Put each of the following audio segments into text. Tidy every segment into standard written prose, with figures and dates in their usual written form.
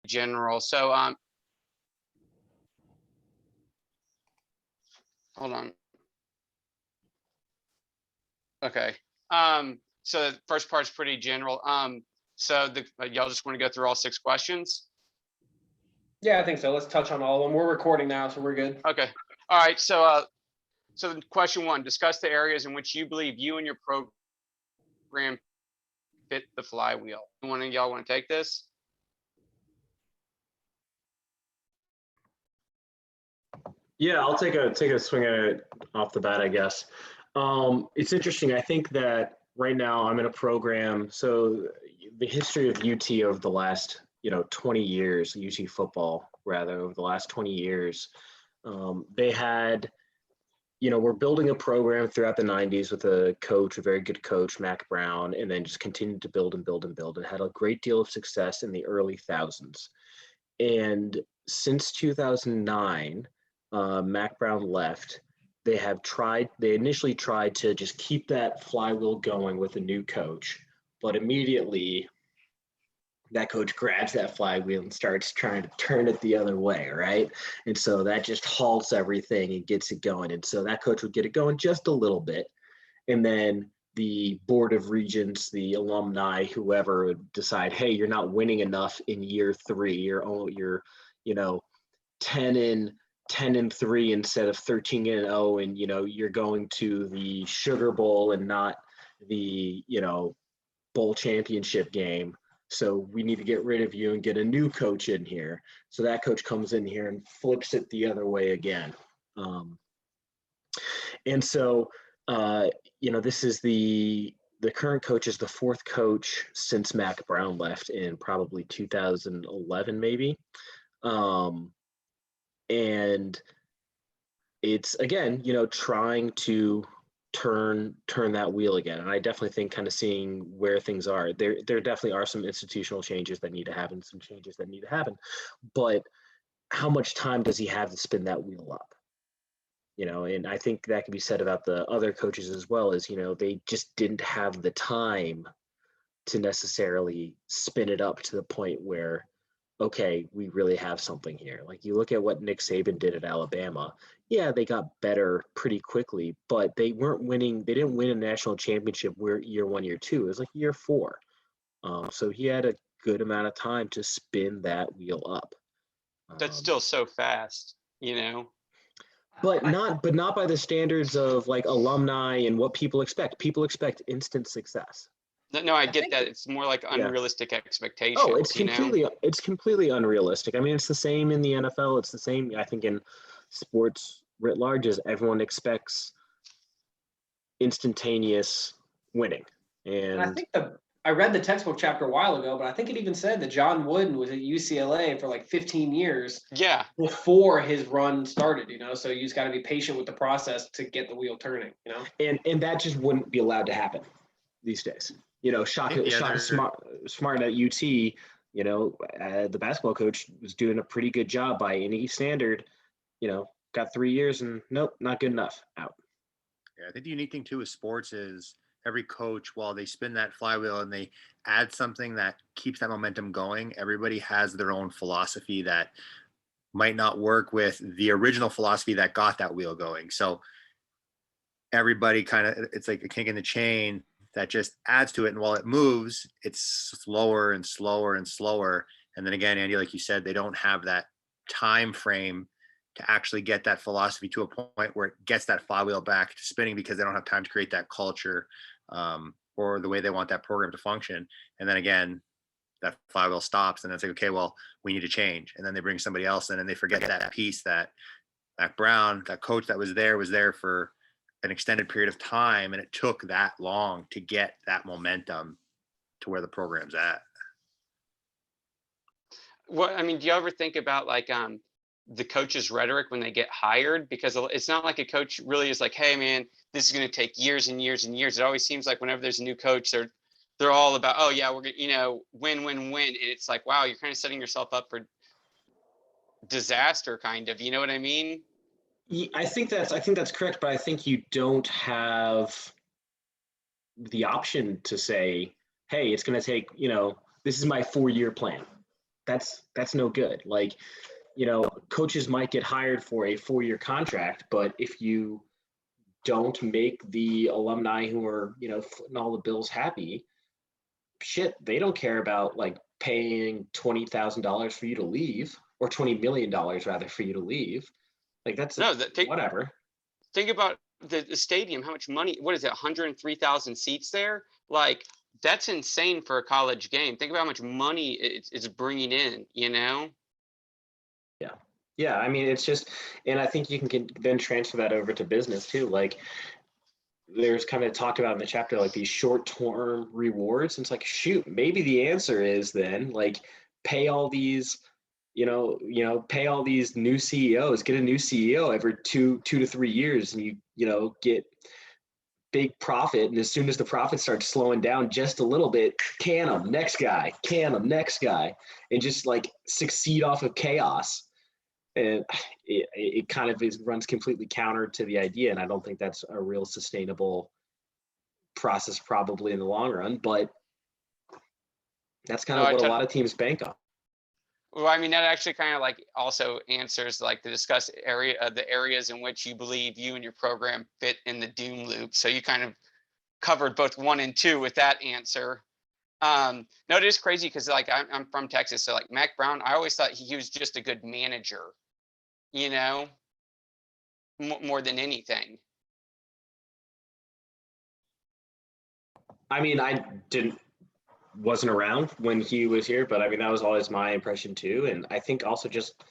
general. So hold on. Okay. So the first part's pretty general. So y'all just want to go through all 6 questions? Yeah, I think so. Let's touch on all of them. We're recording now, so we're good. Okay. All right. So question 1, discuss the areas in which you believe you and your program fit the flywheel. One of y'all want to take this? Yeah, I'll take a swing at it off the bat, I guess. It's interesting. I think that right now I'm in a program. So the history of UT over the last 20 years, UT football rather, over the last 20 years, they had, we're building a program throughout the 90s with a very good coach, Mack Brown, and then just continued to build and build and build, and had a great deal of success in the early thousands. And since 2009, Mack Brown left. They initially tried to just keep that flywheel going with a new coach, but immediately that coach grabs that flywheel and starts trying to turn it the other way, right? And so that just halts everything and gets it going. And so that coach would get it going just a little bit. And then the board of regents, the alumni, whoever would decide, hey, you're not winning enough in year 3. You're 10-3 instead of 13-0, and you're going to the Sugar Bowl and not the bowl championship game. So we need to get rid of you and get a new coach in here. So that coach comes in here and flips it the other way again. And so this is the current coach is the 4th coach since Mack Brown left in probably 2011 maybe. And it's, again, trying to turn that wheel again. And I definitely think kind of seeing where things are, there definitely are some institutional changes that need to happen, but how much time does he have to spin that wheel up? And I think that can be said about the other coaches as well, as, they just didn't have the time to necessarily spin it up to the point where, okay, we really have something here. Like, you look at what Nick Saban did at Alabama. Yeah, they got better pretty quickly, but they weren't winning. They didn't win a national championship year 1, year 2. It was like year 4. So he had a good amount of time to spin that wheel up. That's still so fast, But not by the standards of like alumni and what people expect. People expect instant success. No, I get that. It's more like unrealistic expectations. Oh, it's completely unrealistic. I mean, it's the same in the NFL. It's the same, I think, in sports writ large, as everyone expects instantaneous winning. And I think I read the textbook chapter a while ago, but I think it even said that John Wooden was at UCLA for like 15 years. Yeah. Before his run started, so you just got to be patient with the process to get the wheel turning, And that just wouldn't be allowed to happen these days. Shaka Smart at UT, the basketball coach was doing a pretty good job by any standard, got 3 years and nope, not good enough, out. Yeah, I think the unique thing too with sports is every coach, while they spin that flywheel and they add something that keeps that momentum going, everybody has their own philosophy that might not work with the original philosophy that got that wheel going. So everybody it's like a kink in the chain that just adds to it. And while it moves, it's slower and slower and slower. And then again, Andy, like you said, they don't have that time frame to actually get that philosophy to a point where it gets that flywheel back to spinning, because they don't have time to create that culture or the way they want that program to function. And then again, that flywheel stops, and it's like, okay, well, we need to change. And then they bring somebody else in, and they forget that piece that Mack Brown, that coach that was there for an extended period of time, and it took that long to get that momentum to where the program's at. What, I mean, do you ever think about like the coach's rhetoric when they get hired? Because it's not like a coach really is like, hey man, this is going to take years and years and years. It always seems like whenever there's a new coach, they're all about, oh yeah, we're gonna, win. And it's like, wow, you're kind of setting yourself up for disaster, kind of, you know what I mean? I think that's correct, but I think you don't have the option to say, hey, it's going to take, this is my 4-year plan. that's no good. Like, coaches might get hired for a 4-year contract, but if you don't make the alumni who are, footing all the bills happy, shit, they don't care about like paying $20,000 for you to leave, or $20 million rather for you to leave. Like that's No, whatever. think about the stadium, how much money, what is it, 103,000 seats there? Like, that's insane for a college game. Think about how much money it's bringing in, Yeah. I mean, it's just, and I think you can then transfer that over to business too. Like, there's kind of talked about in the chapter, like these short-term rewards. And it's like, shoot, maybe the answer is then like pay all these, pay all these new CEOs, get a new CEO every 2 to 3 years, and you get big profit. And as soon as the profit starts slowing down just a little bit, can them, next guy, and just like succeed off of chaos. And it kind of runs completely counter to the idea. And I don't think that's a real sustainable process probably in the long run, but that's kind of what a lot of teams bank on. Well, I mean, that actually kind of like also answers like the the areas in which you believe you and your program fit in the doom loop. So you kind of covered both 1 and 2 with that answer. No, it is crazy because like I'm from Texas, so like Mac Brown, I always thought he was just a good manager, more than anything. I mean, wasn't around when he was here, but I mean, that was always my impression too. And I think also just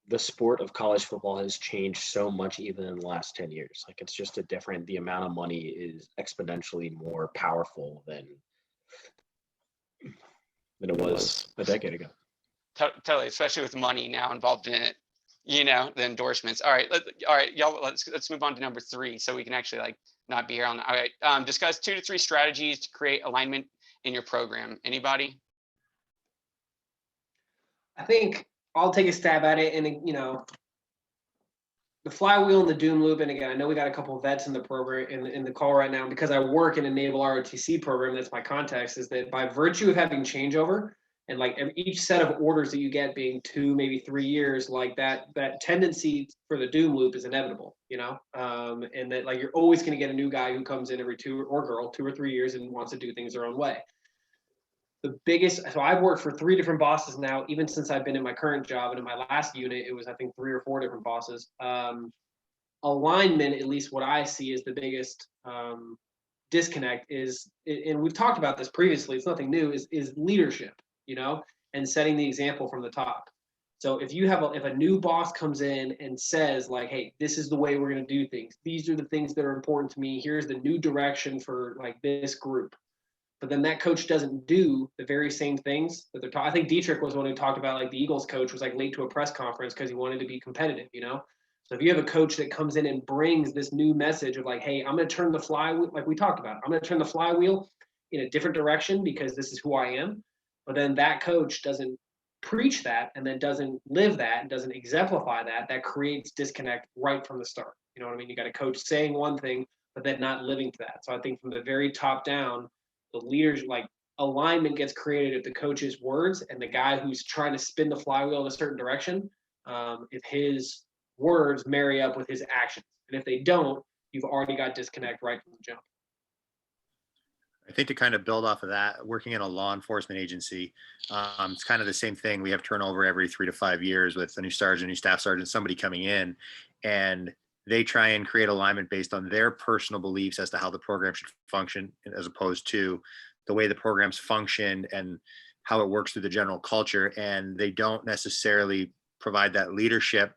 the sport of college football has changed so much even in the last 10 years. Like, it's just the amount of money is exponentially more powerful than it was a decade ago. Totally, especially with money now involved in it, the endorsements. All right, y'all, let's move on to number 3 so we can actually like not be here on. All right, discuss 2 to 3 strategies to create alignment in your program. Anybody? I think I'll take a stab at it. And, the flywheel and the doom loop. And again, I know we got a couple of vets in the program in the call right now, because I work in a naval ROTC program. That's my context, is that by virtue of having changeover and like each set of orders that you get being 2, maybe 3 years, like that tendency for the doom loop is inevitable, and that like you're always going to get a new guy who comes in every 2 or 3 years and wants to do things their own way. So I've worked for 3 different bosses now, even since I've been in my current job. And in my last unit, it was, I think, 3 or 4 different bosses. Alignment, at least what I see is the biggest disconnect is, and we've talked about this previously, it's nothing new, is leadership, and setting the example from the top. So if a new boss comes in and says like, hey, this is the way we're going to do things, these are the things that are important to me, here's the new direction for like this group, but then that coach doesn't do the very same things that they're I think Dietrich was one who talked about like the Eagles coach was like late to a press conference because he wanted to be competitive, So if you have a coach that comes in and brings this new message of like, hey, I'm going to turn the flywheel, like we talked about, I'm going to turn the flywheel in a different direction because this is who I am. But then that coach doesn't preach that and then doesn't live that and doesn't exemplify that creates disconnect right from the start. You know what I mean? You got a coach saying one thing, but then not living to that. So I think from the very top down, the leaders, like alignment gets created if the coach's words and the guy who's trying to spin the flywheel in a certain direction, if his words marry up with his actions. And if they don't, you've already got disconnect right from the jump. I think to kind of build off of that, working in a law enforcement agency, it's kind of the same thing. We have turnover every 3 to 5 years with a new sergeant, new staff sergeant, somebody coming in, and they try and create alignment based on their personal beliefs as to how the program should function, as opposed to the way the programs function and how it works through the general culture. And they don't necessarily provide that leadership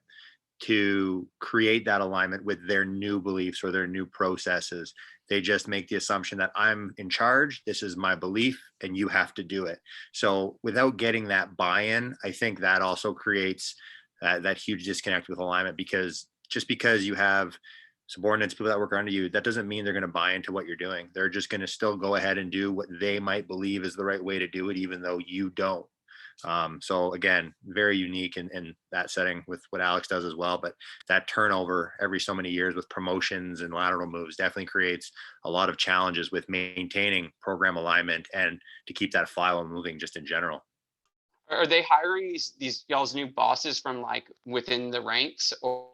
to create that alignment with their new beliefs or their new processes. They just make the assumption that I'm in charge, this is my belief, and you have to do it. So without getting that buy-in, I think that also creates that huge disconnect with alignment, because just because you have subordinates, people that work under you, that doesn't mean they're going to buy into what you're doing. They're just going to still go ahead and do what they might believe is the right way to do it, even though you don't. So again, very unique in that setting with what Alex does as well. But that turnover every so many years with promotions and lateral moves definitely creates a lot of challenges with maintaining program alignment and to keep that flywheel moving just in general. Are they hiring these y'all's new bosses from like within the ranks, or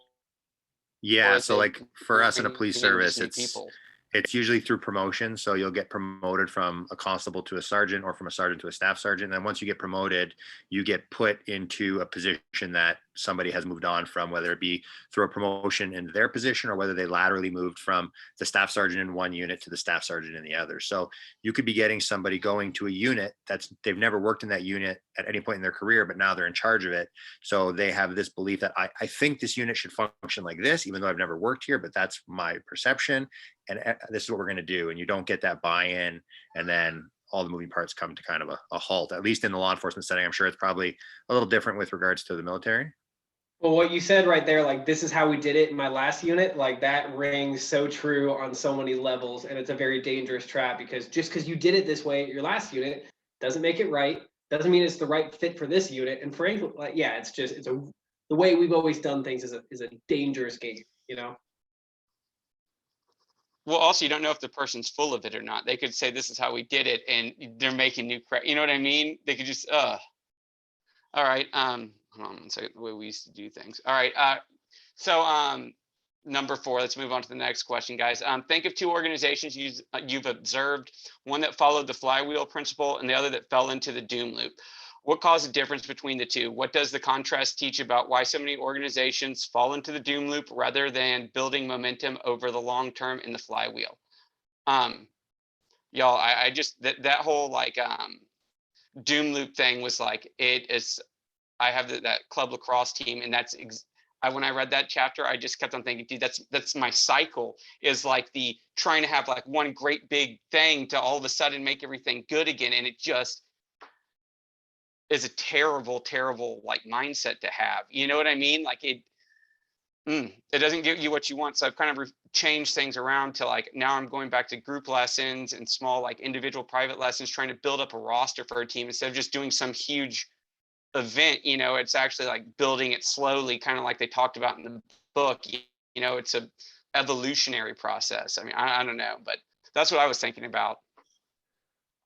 Yeah, is so it like for us in a police bringing in just service, new people? it's usually through promotion. So you'll get promoted from a constable to a sergeant or from a sergeant to a staff sergeant. And then once you get promoted, you get put into a position that somebody has moved on from, whether it be through a promotion in their position or whether they laterally moved from the staff sergeant in one unit to the staff sergeant in the other. So you could be getting somebody going to a unit they've never worked in that unit at any point in their career, but now they're in charge of it. So they have this belief that I think this unit should function like this, even though I've never worked here, but that's my perception. And this is what we're going to do. And you don't get that buy-in, and then all the moving parts come to kind of a halt, at least in the law enforcement setting. I'm sure it's probably a little different with regards to the military. Well, what you said right there, like, this is how we did it in my last unit, like, that rings so true on so many levels. And it's a very dangerous trap, because just because you did it this way at your last unit doesn't make it right. Doesn't mean it's the right fit for this unit. And frankly, like, yeah, the way we've always done things is a dangerous game, you know? Well, also, you don't know if the person's full of it or not. They could say this is how we did it, and they're making new crap. You know what I mean? They could just, all right. Hold on one second. The way we used to do things. All right. So number 4. Let's move on to the next question, guys. Think of 2 organizations you've observed. One that followed the flywheel principle, and the other that fell into the doom loop. What caused the difference between the two? What does the contrast teach about why so many organizations fall into the doom loop rather than building momentum over the long term in the flywheel? Y'all, I just that whole like doom loop thing was like, it is. I have that club lacrosse team, and when I read that chapter, I just kept on thinking, dude, that's my cycle, is like the trying to have like one great big thing to all of a sudden make everything good again, and it just is a terrible, terrible like mindset to have. You know what I mean? Like it doesn't give you what you want. So I've kind of changed things around to like, now I'm going back to group lessons and small like individual private lessons, trying to build up a roster for a team instead of just doing some huge event. It's actually like building it slowly, kind of like they talked about in the book. It's a evolutionary process. I mean, I don't know, but that's what I was thinking about.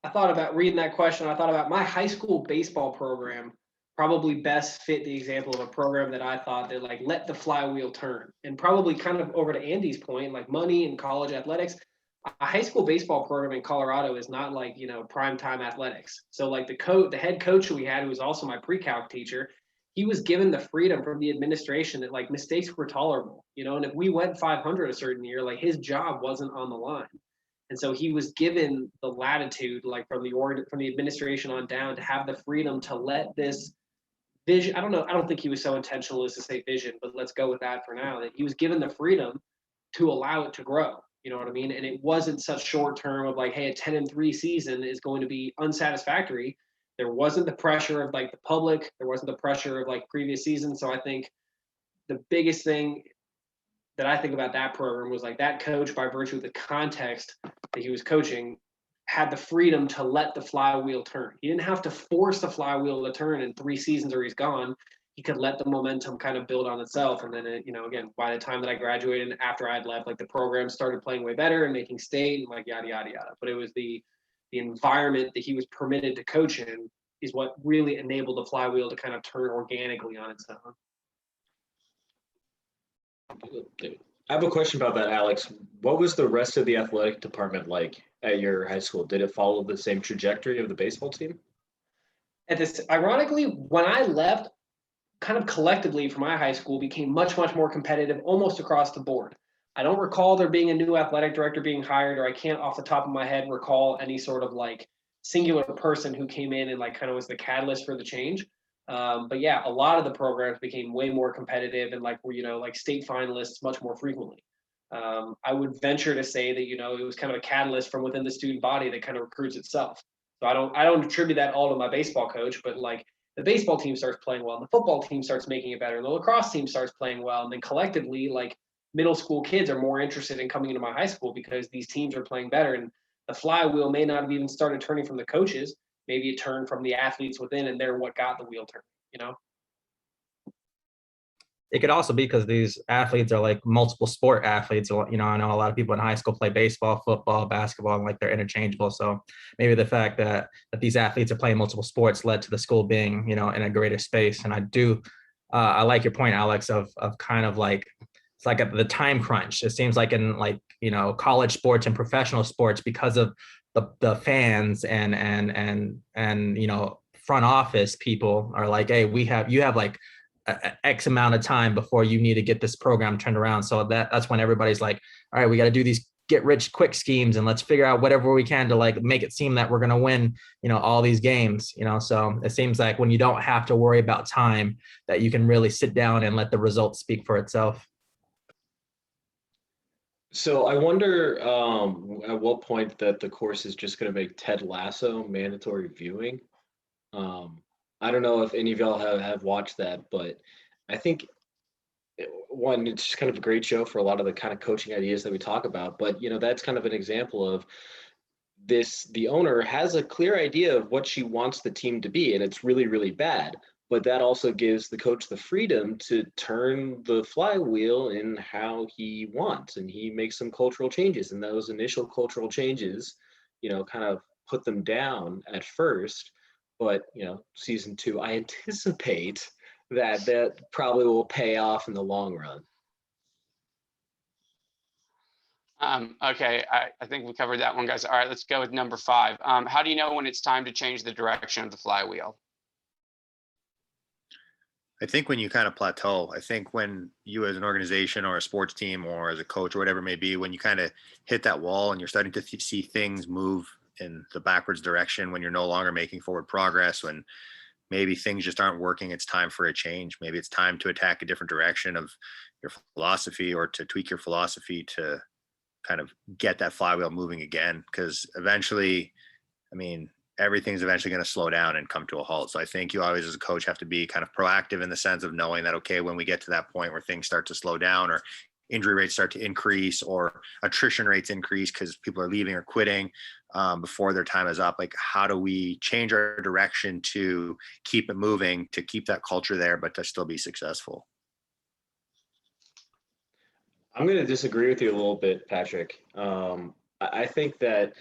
I thought about reading that question. I thought about my high school baseball program probably best fit the example of a program that I thought that like let the flywheel turn. And probably kind of over to Andy's point, like money and college athletics, a high school baseball program in Colorado is not like, prime time athletics. So like the head coach we had, who was also my pre-calc teacher, he was given the freedom from the administration that like mistakes were tolerable, and if we went 500 a certain year, like his job wasn't on the line. And so he was given the latitude, like from the administration on down, to have the freedom to let this vision. I don't think he was so intentional as to say vision, but let's go with that for now. That he was given the freedom to allow it to grow. You know what I mean? And it wasn't such short term of like, hey, a 10-3 season is going to be unsatisfactory. There wasn't the pressure of like the public. There wasn't the pressure of like previous seasons. So I think the biggest thing that I think about that program was like that coach, by virtue of the context that he was coaching, had the freedom to let the flywheel turn. He didn't have to force the flywheel to turn in 3 seasons or he's gone. He could let the momentum kind of build on itself. And then, again, by the time that I graduated and after I had left, like the program started playing way better and making state and like yada, yada, yada. But it was the environment that he was permitted to coach in is what really enabled the flywheel to kind of turn organically on its own. I have a question about that, Alex. What was the rest of the athletic department like at your high school? Did it follow the same trajectory of the baseball team? Ironically, when I left, kind of collectively for my high school became much, much more competitive almost across the board. I don't recall there being a new athletic director being hired, or I can't off the top of my head recall any sort of like singular person who came in and like kind of was the catalyst for the change. But yeah, a lot of the programs became way more competitive and like were, like state finalists much more frequently. I would venture to say that, it was kind of a catalyst from within the student body that kind of recruits itself. So I don't attribute that all to my baseball coach, but like the baseball team starts playing well and the football team starts making it better and the lacrosse team starts playing well. And then collectively, like middle school kids are more interested in coming into my high school because these teams are playing better. And the flywheel may not have even started turning from the coaches. Maybe it turned from the athletes within, and they're what got the wheel turning, it could also be because these athletes are like multiple sport athletes. You know, I know a lot of people in high school play baseball, football, basketball, and like they're interchangeable. So maybe the fact that these athletes are playing multiple sports led to the school being, you know, in a greater space. And I like your point, Alex, of kind of like, it's like the time crunch. It seems like in like, you know, college sports and professional sports, because of the fans and you know, front office people are like, hey, you have like X amount of time before you need to get this program turned around. So that's when everybody's like, all right, we got to do these get rich quick schemes and let's figure out whatever we can to like make it seem that we're going to win, you know, all these games, you know. So it seems like when you don't have to worry about time, that you can really sit down and let the results speak for itself. So I wonder at what point that the course is just going to make Ted Lasso mandatory viewing. Um, I don't know if any of y'all have watched that, but I think one, it's just kind of a great show for a lot of the kind of coaching ideas that we talk about. But you know, that's kind of an example of this. The owner has a clear idea of what she wants the team to be, and it's really, really bad. But that also gives the coach the freedom to turn the flywheel in how he wants, and he makes some cultural changes. And those initial cultural changes, you know, kind of put them down at first. But you know, season two, I anticipate that probably will pay off in the long run. Okay, I think we covered that one, guys. All right, let's go with number 5. How do you know when it's time to change the direction of the flywheel? I think when you kind of plateau, I think when you as an organization or a sports team or as a coach or whatever it may be, when you kind of hit that wall and you're starting to see things move in the backwards direction, when you're no longer making forward progress, when maybe things just aren't working, it's time for a change. Maybe it's time to attack a different direction of your philosophy or to tweak your philosophy to kind of get that flywheel moving again. Because eventually, I mean, everything's eventually going to slow down and come to a halt. So I think you always, as a coach, have to be kind of proactive in the sense of knowing that, okay, when we get to that point where things start to slow down or injury rates start to increase or attrition rates increase because people are leaving or quitting before their time is up, like how do we change our direction to keep it moving, to keep that culture there, but to still be successful? I'm going to disagree with you a little bit, Patrick. I think that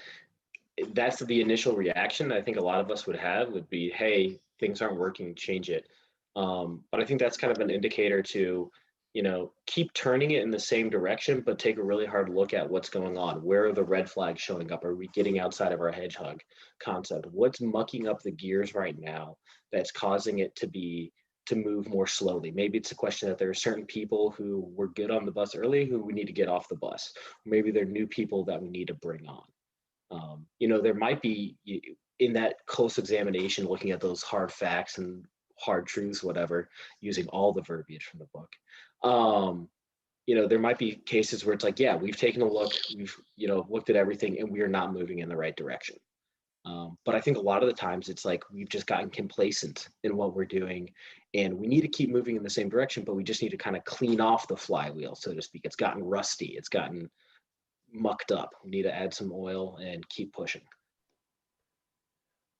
that's the initial reaction I think a lot of us would be, hey, things aren't working, change it. But I think that's kind of an indicator to, you know, keep turning it in the same direction, but take a really hard look at what's going on. Where are the red flags showing up? Are we getting outside of our hedgehog concept? What's mucking up the gears right now that's causing it to move more slowly? Maybe it's a question that there are certain people who were good on the bus early who we need to get off the bus. Maybe they're new people that we need to bring on. You know, there might be in that close examination, looking at those hard facts and hard truths, whatever, using all the verbiage from the book. You know, there might be cases where it's like, yeah, we've taken a look, we've, you know, looked at everything and we are not moving in the right direction. But I think a lot of the times it's like we've just gotten complacent in what we're doing and we need to keep moving in the same direction, but we just need to kind of clean off the flywheel, so to speak. It's gotten rusty. It's gotten mucked up. We need to add some oil and keep pushing.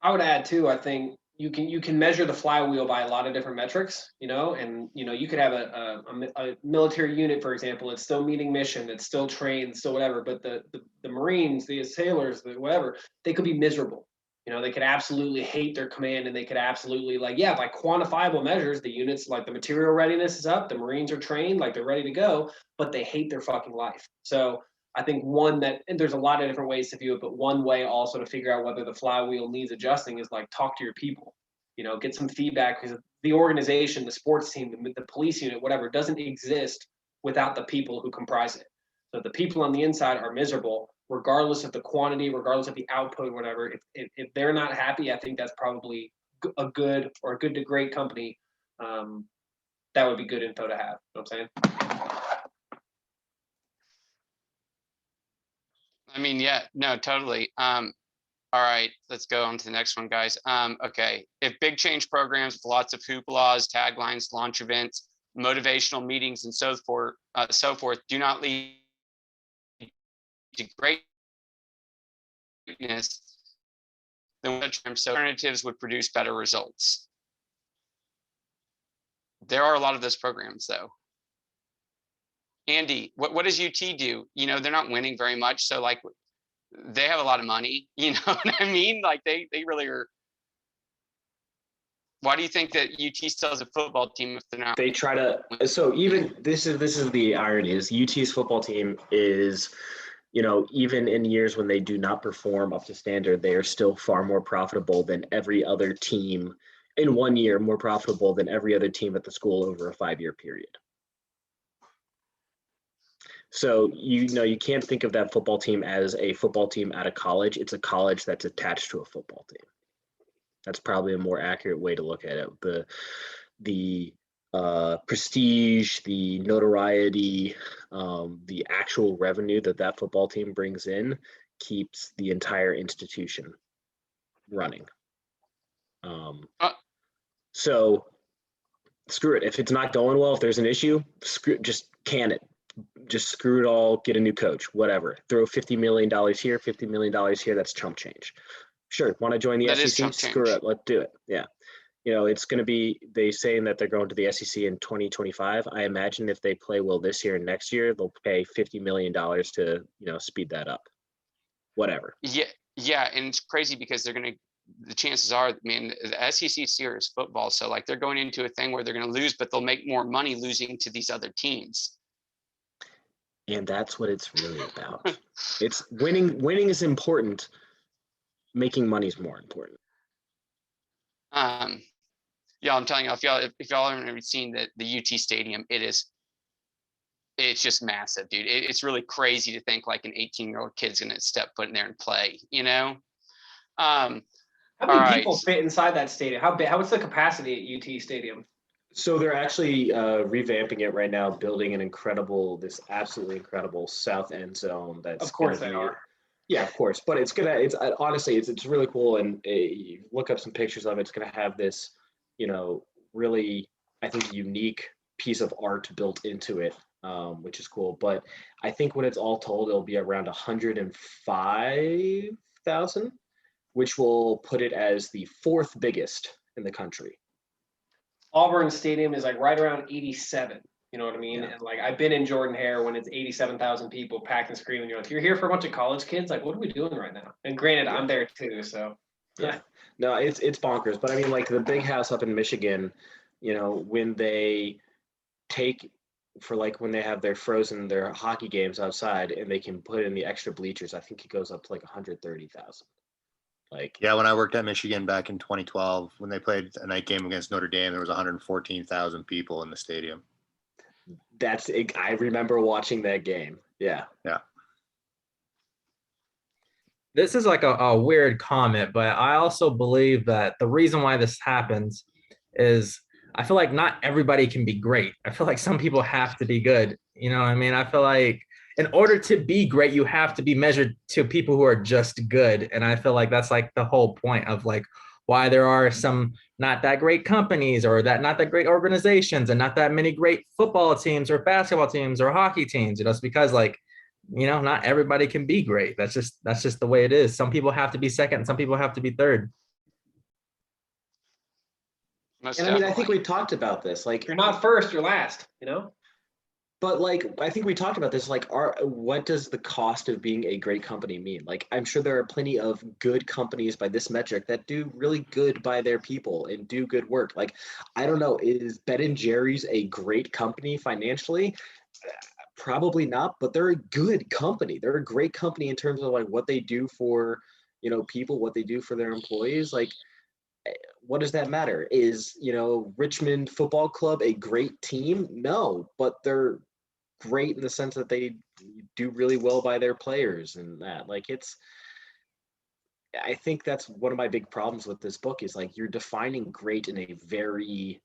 I would add too, I think you can measure the flywheel by a lot of different metrics, you know, and you know, you could have a military unit, for example, it's still meeting mission, it's still trained, still whatever, but the Marines, the sailors, the whatever, they could be miserable. You know, they could absolutely hate their command and they could absolutely like, yeah, by quantifiable measures, the units, like the material readiness is up, the Marines are trained, like they're ready to go, but they hate their fucking life. So I think and there's a lot of different ways to view it, but one way also to figure out whether the flywheel needs adjusting is like talk to your people, you know, get some feedback, because the organization, the sports team, the police unit, whatever, doesn't exist without the people who comprise it. So the people on the inside are miserable, regardless of the quantity, regardless of the output, whatever. If they're not happy, I think that's probably a good to great company. That would be good info to have. You know what I'm saying? I mean, yeah, no, totally. All right, let's go on to the next one, guys. Okay, if big change programs with lots of hooplas, taglines, launch events, motivational meetings, and so forth, do not lead to greatness, then alternatives would produce better results. there are a lot of those programs though. Andy, what does UT do? You know, they're not winning very much. So like they have a lot of money, you know what I mean? Like they really are. Why do you think that UT still has a football team if they're not? They try to, so even this is the irony is UT's football team is, you know, even in years when they do not perform up to standard, they are still far more profitable than every other team in 1 year, more profitable than every other team at the school over a 5-year period. So, you know, you can't think of that football team as a football team at a college. It's a college that's attached to a football team. That's probably a more accurate way to look at it. The prestige, the notoriety, the actual revenue that football team brings in keeps the entire institution running. So screw it. If it's not going well, if there's an issue, just can it. Just screw it all, get a new coach, whatever. Throw $50 million here, $50 million here. That's chump change. Sure. Want to join the SEC? Screw it. Let's do it. Yeah. You know, it's going to be, they saying that they're going to the SEC in 2025. I imagine if they play well this year and next year, they'll pay $50 million to, you know, speed that up. Whatever. Yeah. Yeah. And it's crazy because the chances are, man, the SEC is serious football. So like they're going into a thing where they're going to lose, but they'll make more money losing to these other teams. And that's what it's really about. It's winning. Winning is important. Making money is more important. Yeah, I'm telling you, if y'all haven't ever seen the UT stadium, it's just massive, dude. It's really crazy to think like an 18-year-old kid's gonna step foot in there and play, you know? How many people fit inside that stadium? What's the capacity at UT Stadium? So they're actually revamping it right now, building this absolutely incredible south end zone. Of course they are. Yeah, of course. But it's honestly, it's really cool. And you look up some pictures of it. It's going to have this, you know, really, I think, unique piece of art built into it, which is cool. But I think when it's all told, it'll be around 105,000, which will put it as the 4th biggest in the country. Auburn Stadium is like right around 87. You know what I mean? Yeah. And like I've been in Jordan-Hare when it's 87,000 people packed and screaming. You're like, you're here for a bunch of college kids? Like, what are we doing right now? And granted, I'm there too. So yeah. No, it's bonkers. But I mean, like the Big House up in Michigan, you know, when they when they have their hockey games outside and they can put in the extra bleachers, I think it goes up to like 130,000. Like, yeah, when I worked at Michigan back in 2012, when they played a night game against Notre Dame, there was 114,000 people in the stadium. I remember watching that game. Yeah. Yeah. This is like a weird comment, but I also believe that the reason why this happens is I feel like not everybody can be great. I feel like some people have to be good. You know what I mean? I feel like in order to be great, you have to be measured to people who are just good. And I feel like that's like the whole point of like why there are some not that great companies or not that great organizations and not that many great football teams or basketball teams or hockey teams. You know, it's because like, you know, not everybody can be great. That's just the way it is. Some people have to be second, some people have to be third. Most And I mean, I think definitely. we talked about this. Like, you're not first, you're last, you know? but like, I think we talked about this. Like, what does the cost of being a great company mean? Like, I'm sure there are plenty of good companies by this metric that do really good by their people and do good work. Like, I don't know, is Ben & Jerry's a great company financially? Probably not, but they're a good company. They're a great company in terms of like what they do for, you know, people, what they do for their employees. Like, what does that matter? Is, you know, Richmond Football Club a great team? No, but they're great in the sense that they do really well by their players and that. Like, I think that's one of my big problems with this book is like you're defining great in a very,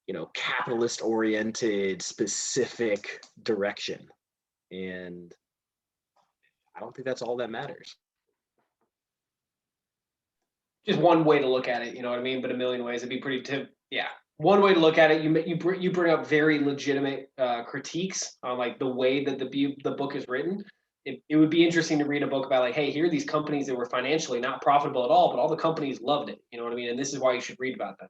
you know, capitalist oriented specific direction. And I don't think that's all that matters. Just one way to look at it, you know what I mean? But a million ways, it'd be yeah. One way to look at it, you bring up very legitimate critiques on like the way that the book is written. It would be interesting to read a book about like, hey, here are these companies that were financially not profitable at all, but all the companies loved it. You know what I mean? And this is why you should read about them.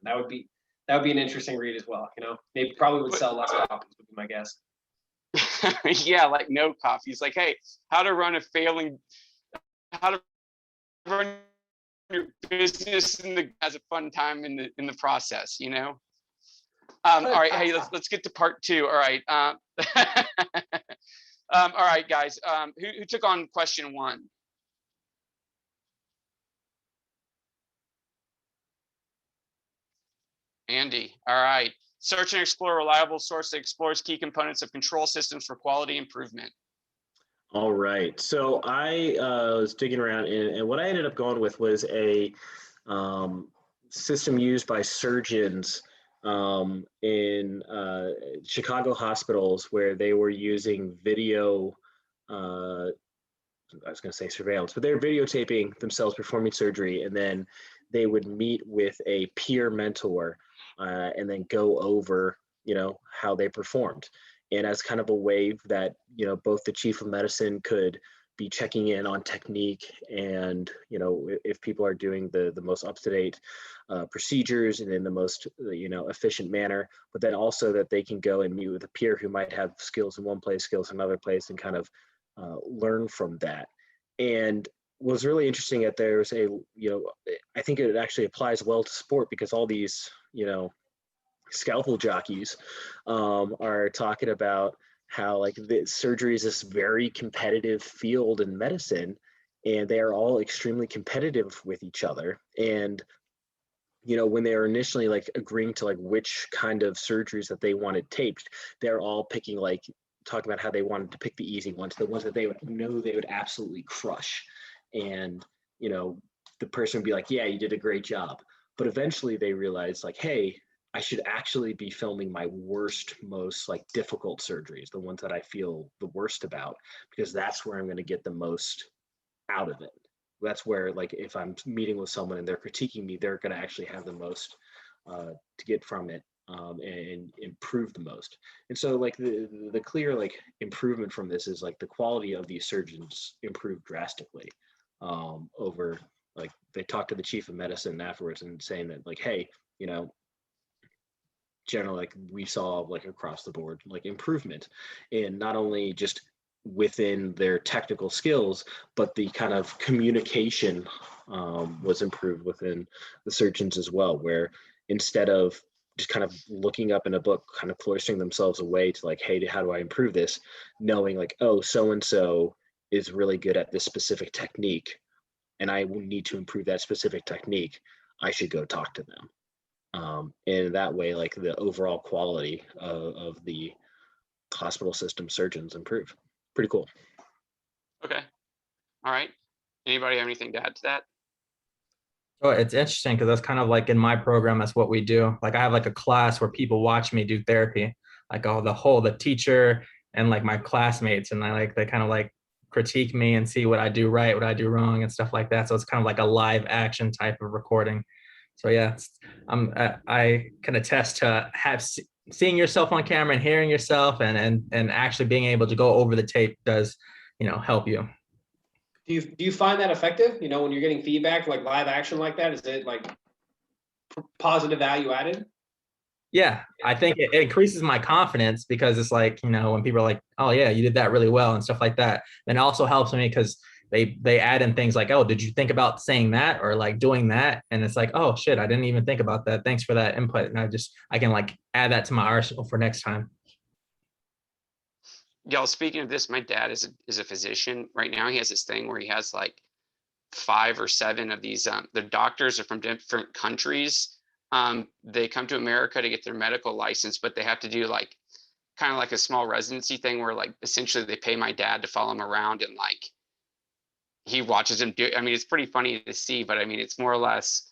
That would be an interesting read as well. They probably would sell less copies, would be my guess. Yeah, like no copies. Like, hey, how to run your business as a fun time in the process. All right, hey, let's get to part 2. All right. All right, guys. Who took on question 1? Andy. All right. Search and explore a reliable source that explores key components of control systems for quality improvement. All right. So I was digging around, and what I ended up going with was a system used by surgeons in Chicago hospitals, where they were using video. I was going to say surveillance, but they're videotaping themselves performing surgery, and then they would meet with a peer mentor and then go over, how they performed. And as kind of a way that, both the chief of medicine could be checking in on technique and, if people are doing the most up-to-date procedures and in the most, efficient manner, but then also that they can go and meet with a peer who might have skills in one place, skills in another place, and kind of learn from that. And was really interesting that there's I think it actually applies well to sport, because all these, scalpel jockeys are talking about how like the surgery is this very competitive field in medicine, and they are all extremely competitive with each other. And when they were initially like agreeing to like which kind of surgeries that they wanted taped, they're all picking like talking about how they wanted to pick the easy ones, the ones that they would know they would absolutely crush. And the person would be like, yeah, you did a great job. But eventually they realized like, hey, I should actually be filming my worst, most like difficult surgeries, the ones that I feel the worst about, because that's where I'm going to get the most out of it. That's where, like, if I'm meeting with someone and they're critiquing me, they're going to actually have the most to get from it, and improve the most. And so like the clear like improvement from this is like the quality of these surgeons improved drastically over, like, they talked to the chief of medicine afterwards and saying that like, hey, generally, like, we saw like across the board like improvement in not only just within their technical skills, but the kind of communication was improved within the surgeons as well, where instead of just kind of looking up in a book, kind of cloistering themselves away to like, hey, how do I improve this? Knowing like, oh, so-and-so is really good at this specific technique, and I need to improve that specific technique, I should go talk to them. And that way, like, the overall quality of the hospital system surgeons improve. Pretty cool. Okay. All right. Anybody have anything to add to that? So it's interesting because that's kind of like in my program, that's what we do. Like I have like a class where people watch me do therapy, like the teacher and like my classmates, and they kind of like critique me and see what I do right, what I do wrong, and stuff like that. So it's kind of like a live action type of recording. So yeah, I can attest to seeing yourself on camera and hearing yourself and actually being able to go over the tape does, help you. Do you find that effective? When you're getting feedback like live action like that, is it like positive value added? Yeah, I think it increases my confidence, because it's like, when people are like, oh yeah, you did that really well and stuff like that. Then it also helps me because they add in things like, oh, did you think about saying that or like doing that? And it's like, oh shit, I didn't even think about that. Thanks for that input. And I can like add that to my arsenal for next time. Y'all, speaking of this, my dad is a physician right now. He has this thing where he has like 5 or 7 of these. The doctors are from different countries. They come to America to get their medical license, but they have to do like kind of like a small residency thing where like essentially they pay my dad to follow him around and like he watches him do. I mean, it's pretty funny to see, but I mean, it's more or less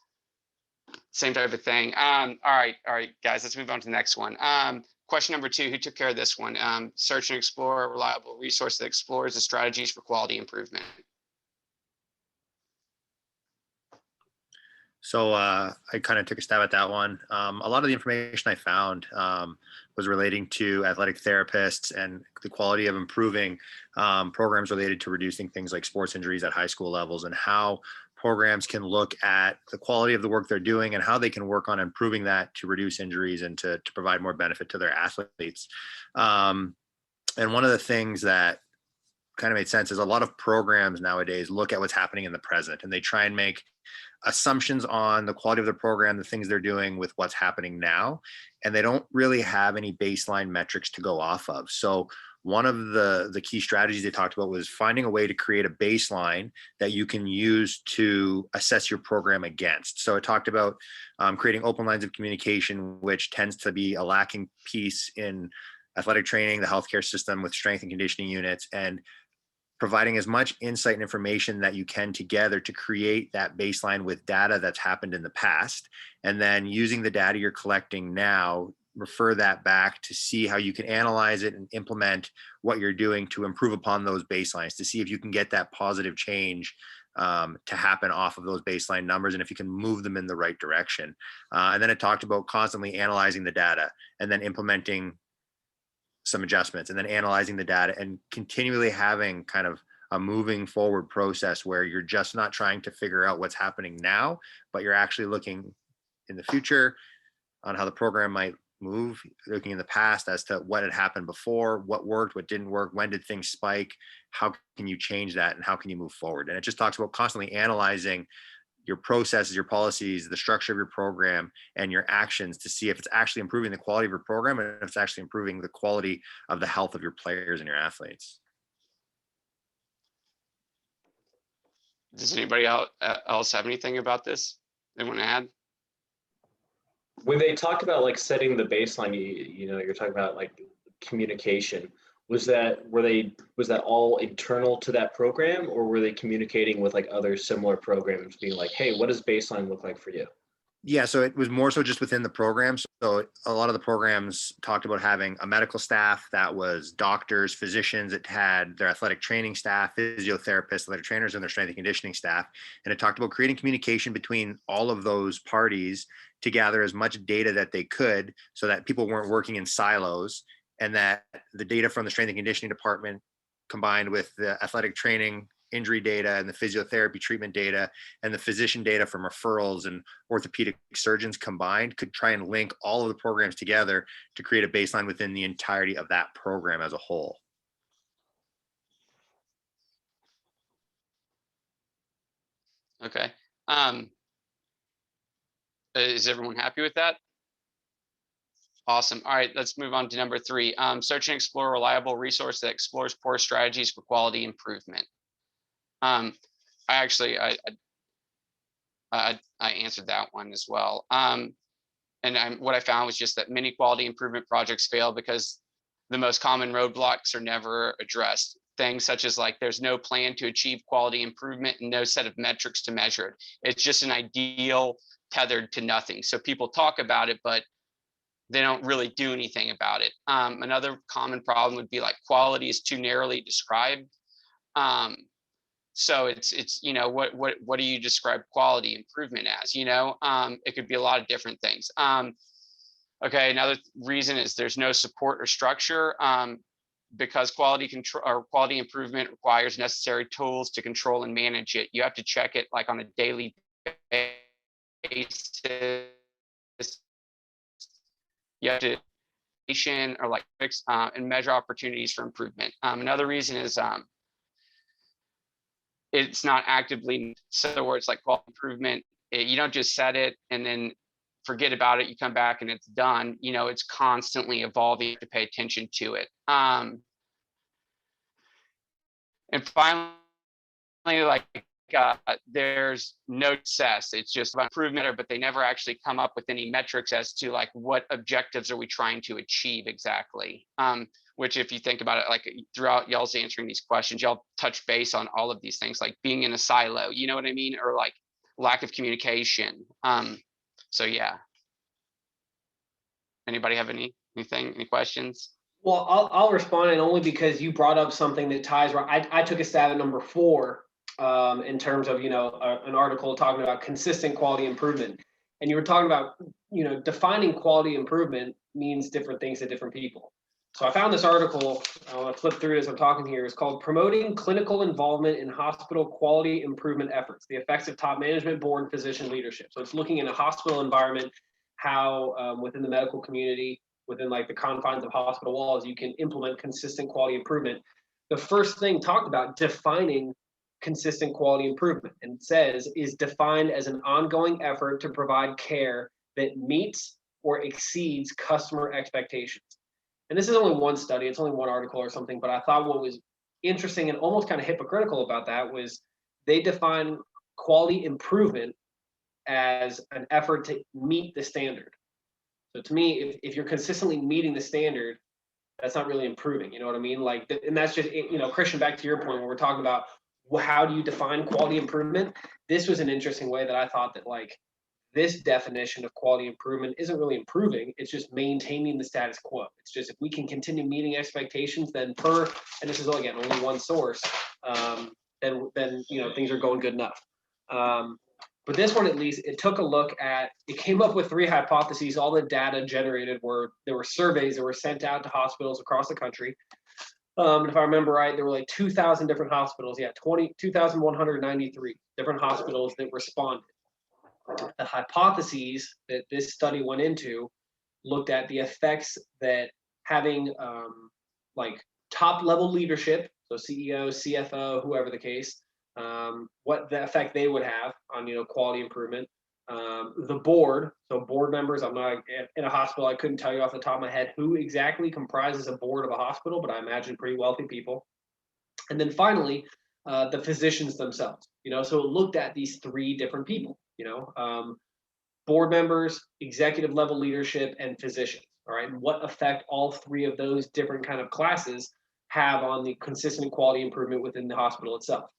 same type of thing. All right, guys, let's move on to the next one. Question number 2, who took care of this one? Search and explore a reliable resource that explores the strategies for quality improvement. So I kind of took a stab at that one. A lot of the information I found was relating to athletic therapists and the quality of improving programs related to reducing things like sports injuries at high school levels, and how programs can look at the quality of the work they're doing and how they can work on improving that to reduce injuries and to provide more benefit to their athletes. And one of the things that kind of made sense is a lot of programs nowadays look at what's happening in the present, and they try and make assumptions on the quality of the program, the things they're doing with what's happening now, and they don't really have any baseline metrics to go off of. So one of the key strategies they talked about was finding a way to create a baseline that you can use to assess your program against. So it talked about creating open lines of communication, which tends to be a lacking piece in athletic training, the healthcare system with strength and conditioning units, and providing as much insight and information that you can together to create that baseline with data that's happened in the past. And then using the data you're collecting now, refer that back to see how you can analyze it and implement what you're doing to improve upon those baselines, to see if you can get that positive change to happen off of those baseline numbers, and if you can move them in the right direction. And then it talked about constantly analyzing the data and then implementing some adjustments and then analyzing the data and continually having kind of a moving forward process where you're just not trying to figure out what's happening now, but you're actually looking in the future on how the program might move, looking in the past as to what had happened before, what worked, what didn't work, when did things spike, how can you change that, and how can you move forward. And it just talks about constantly analyzing your processes, your policies, the structure of your program, and your actions to see if it's actually improving the quality of your program and if it's actually improving the quality of the health of your players and your athletes. Does anybody else have anything about this they want to add? When they talked about like setting the baseline, you know, you're talking about like communication. Was that all internal to that program, or were they communicating with like other similar programs, being like, hey, what does baseline look like for you? Yeah, so it was more so just within the program. So a lot of the programs talked about having a medical staff that was doctors, physicians. It had their athletic training staff, physiotherapists, athletic trainers, and their strength and conditioning staff. And it talked about creating communication between all of those parties to gather as much data that they could so that people weren't working in silos, and that the data from the strength and conditioning department combined with the athletic training injury data and the physiotherapy treatment data and the physician data from referrals and orthopedic surgeons combined could try and link all of the programs together to create a baseline within the entirety of that program as a whole. Okay. Is everyone happy with that? Awesome. All right, let's move on to number 3. Search and explore a reliable resource that explores poor strategies for quality improvement. I answered that one as well. What I found was just that many quality improvement projects fail because the most common roadblocks are never addressed. Things such as like there's no plan to achieve quality improvement and no set of metrics to measure it. It's just an ideal tethered to nothing. So people talk about it, but they don't really do anything about it. Another common problem would be like quality is too narrowly described. So it's you know, what do you describe quality improvement as? You know, it could be a lot of different things. Okay, another reason is there's no support or structure, because quality control or quality improvement requires necessary tools to control and manage it. You have to check it like on a daily basis. You have to or like fix and measure opportunities for improvement. Another reason is it's not actively, so where it's like quality improvement, you don't just set it and then forget about it, you come back and it's done. You know, it's constantly evolving to pay attention to it. And finally, like there's no success. It's just about improvement, but they never actually come up with any metrics as to like what objectives are we trying to achieve exactly. Which if you think about it, like throughout y'all's answering these questions, y'all touch base on all of these things, like being in a silo, you know what I mean? Or like lack of communication. So yeah. Anybody have anything, any questions? Well, I'll respond, and only because you brought up something that ties right. I took a stab at number 4 in terms of, you know, an article talking about consistent quality improvement. And you were talking about, you know, defining quality improvement means different things to different people. So I found this article, I want to flip through it as I'm talking here. It's called Promoting Clinical Involvement in Hospital Quality Improvement Efforts, the Effects of Top Management, Board, and Physician Leadership. So it's looking in a hospital environment, how within the medical community, within like the confines of hospital walls, you can implement consistent quality improvement. The first thing talked about defining consistent quality improvement, and it says is defined as an ongoing effort to provide care that meets or exceeds customer expectations. And this is only one study, it's only one article or something, but I thought what was interesting and almost kind of hypocritical about that was they define quality improvement as an effort to meet the standard. So to me, if you're consistently meeting the standard, that's not really improving, you know what I mean? Like, and that's just, you know, Christian, back to your point, when we're talking about how do you define quality improvement? This was an interesting way that I thought that like, this definition of quality improvement isn't really improving, it's just maintaining the status quo. It's just if we can continue meeting expectations, then and this is again only one source, then you know things are going good enough. But this one, at least, it took a look at, it came up with 3 hypotheses. All the data generated there were surveys that were sent out to hospitals across the country. And if I remember right, there were like 2,000 different hospitals. Yeah, 2,193 different hospitals that responded. The hypotheses that this study went into looked at the effects that having like top level leadership, so CEO, CFO, whoever the case, what the effect they would have on, you know, quality improvement. The board, so board members, I'm not in a hospital, I couldn't tell you off the top of my head who exactly comprises a board of a hospital, but I imagine pretty wealthy people. And then finally, the physicians themselves, you know, so it looked at these 3 different people, you know, board members, executive level leadership, and physicians. All right, and what effect all 3 of those different kind of classes have on the consistent quality improvement within the hospital itself.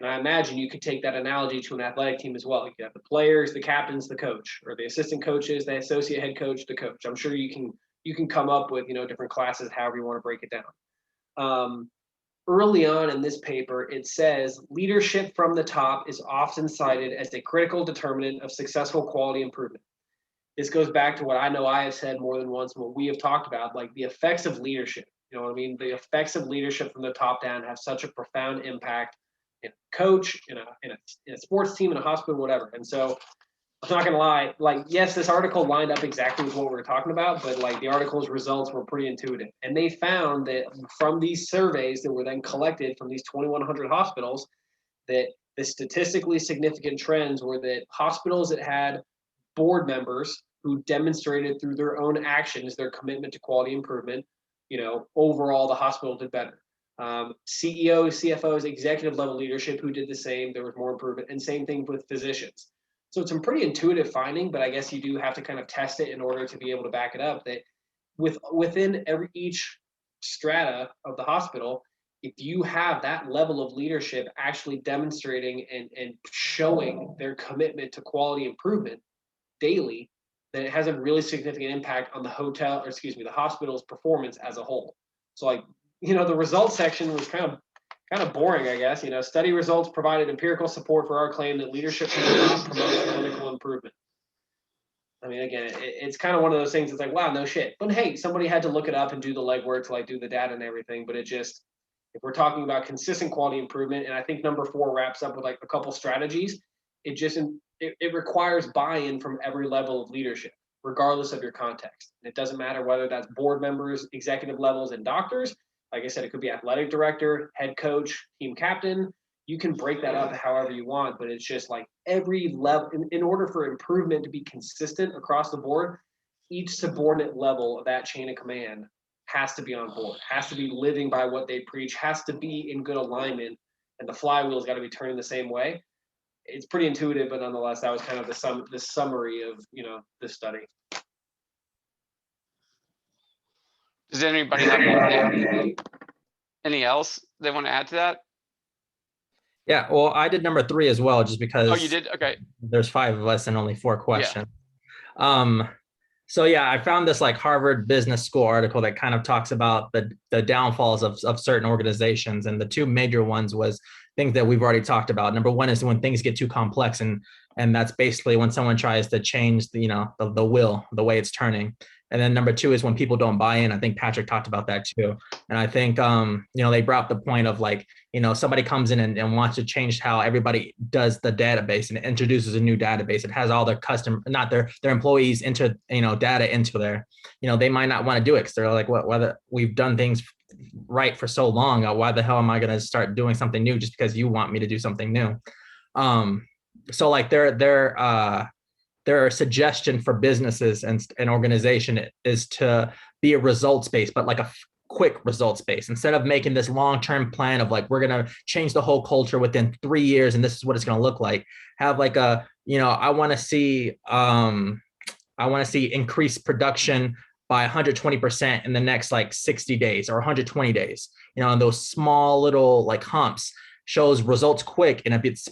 And I imagine you could take that analogy to an athletic team as well. You have the players, the captains, the coach, or the assistant coaches, the associate head coach, the coach. I'm sure you can come up with, you know, different classes, however you want to break it down. Early on in this paper, it says leadership from the top is often cited as a critical determinant of successful quality improvement. This goes back to what I know I have said more than once, and what we have talked about, like the effects of leadership. You know what I mean? The effects of leadership from the top down have such a profound impact in a coach, in a sports team, in a hospital, whatever. And so I'm not gonna lie, like, yes, this article lined up exactly with what we were talking about, but like the article's results were pretty intuitive. And they found that from these surveys that were then collected from these 2,100 hospitals, that the statistically significant trends were that hospitals that had board members who demonstrated through their own actions their commitment to quality improvement, you know, overall the hospital did better. CEOs, CFOs, executive level leadership who did the same, there was more improvement, and same thing with physicians. So it's a pretty intuitive finding, but I guess you do have to kind of test it in order to be able to back it up, that within each strata of the hospital, if you have that level of leadership actually demonstrating and showing their commitment to quality improvement daily, then it has a really significant impact on the hospital's performance as a whole. So like, you know, the results section was kind of boring, I guess. You know, study results provided empirical support for our claim that leadership promotes clinical improvement. I mean, again, it's kind of one of those things. It's like, wow, no shit. But hey, somebody had to look it up and do the legwork to like do the data and everything. But it just, if we're talking about consistent quality improvement, and I think number 4 wraps up with like a couple strategies, it requires buy-in from every level of leadership, regardless of your context. And it doesn't matter whether that's board members, executive levels, and doctors. Like I said, it could be athletic director, head coach, team captain. You can break that up however you want, but it's just like every level, in order for improvement to be consistent across the board, each subordinate level of that chain of command has to be on board, has to be living by what they preach, has to be in good alignment, and the flywheel's got to be turning the same way. It's pretty intuitive, but nonetheless, that was kind of the summary of, you know, this study. Does anybody have any else they want to add to that? Yeah, well, I did number 3 as well, just because. Oh, you did? Okay. There's 5 of us and only 4 questions. Yeah. So yeah, I found this like Harvard Business School article that kind of talks about the downfalls of certain organizations, and the 2 major ones was things that we've already talked about. Number 1 is when things get too complex, and that's basically when someone tries to change the, you know, the wheel, the way it's turning. And then number two is when people don't buy in. I think Patrick talked about that too. And I think, they brought up the point of like, somebody comes in and wants to change how everybody does the database and introduces a new database. It has all their not their employees enter, data into there. They might not want to do it because they're like, whether we've done things right for so long, why the hell am I going to start doing something new just because you want me to do something new? So like their suggestion for businesses and organization is to be a results based, but like a quick results based, instead of making this long-term plan of like, we're going to change the whole culture within 3 years and this is what it's going to look like. Have like I want to see increased production by 120% in the next like 60 days or 120 days, and those small little like humps shows results quick. And if it's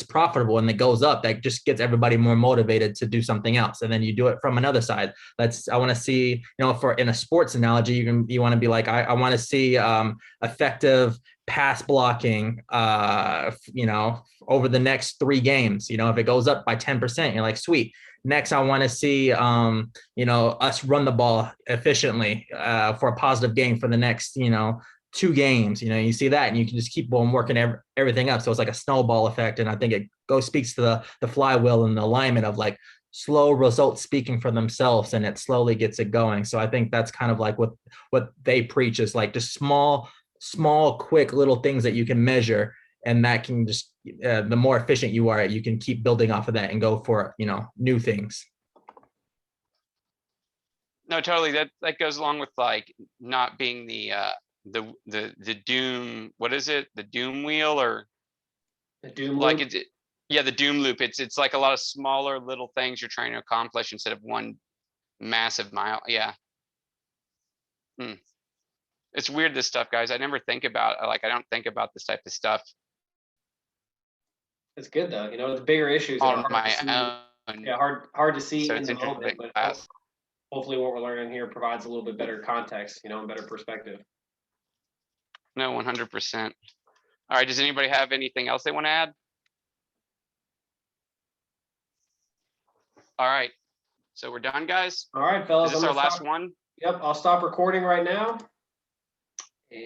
profitable and it goes up, that just gets everybody more motivated to do something else. And then you do it from another side. I want to see, for in a sports analogy, you want to be like, I want to see effective pass blocking, over the next 3 games. If it goes up by 10%, you're like, sweet. Next, I want to see, us run the ball efficiently for a positive gain for the next, 2 games. You see that, and you can just keep on working everything up. So it's like a snowball effect. And I think it speaks to the flywheel and the alignment of like slow results speaking for themselves, and it slowly gets it going. So I think that's kind of like what they preach is like just small, quick little things that you can measure. And that can just, the more efficient you are, you can keep building off of that and go for, new things. No, totally. That goes along with like not being the doom, what is it? The doom wheel or The doom like loop. the doom loop. It's like a lot of smaller little things you're trying to accomplish instead of one massive mile. Yeah. It's weird, this stuff, guys. I never think about, I don't think about this type of stuff It's good though. It's bigger issues that are on hard to my see. own. Yeah, hard to see So in it's the moment, interesting. but hopefully what we're learning here provides a little bit better context, and better perspective. No, 100%. All right. Does anybody have anything else they want to add? All right. So we're done, guys. All right, Is fellas. this I'm our gonna last stop. one? Yep, I'll stop recording right now.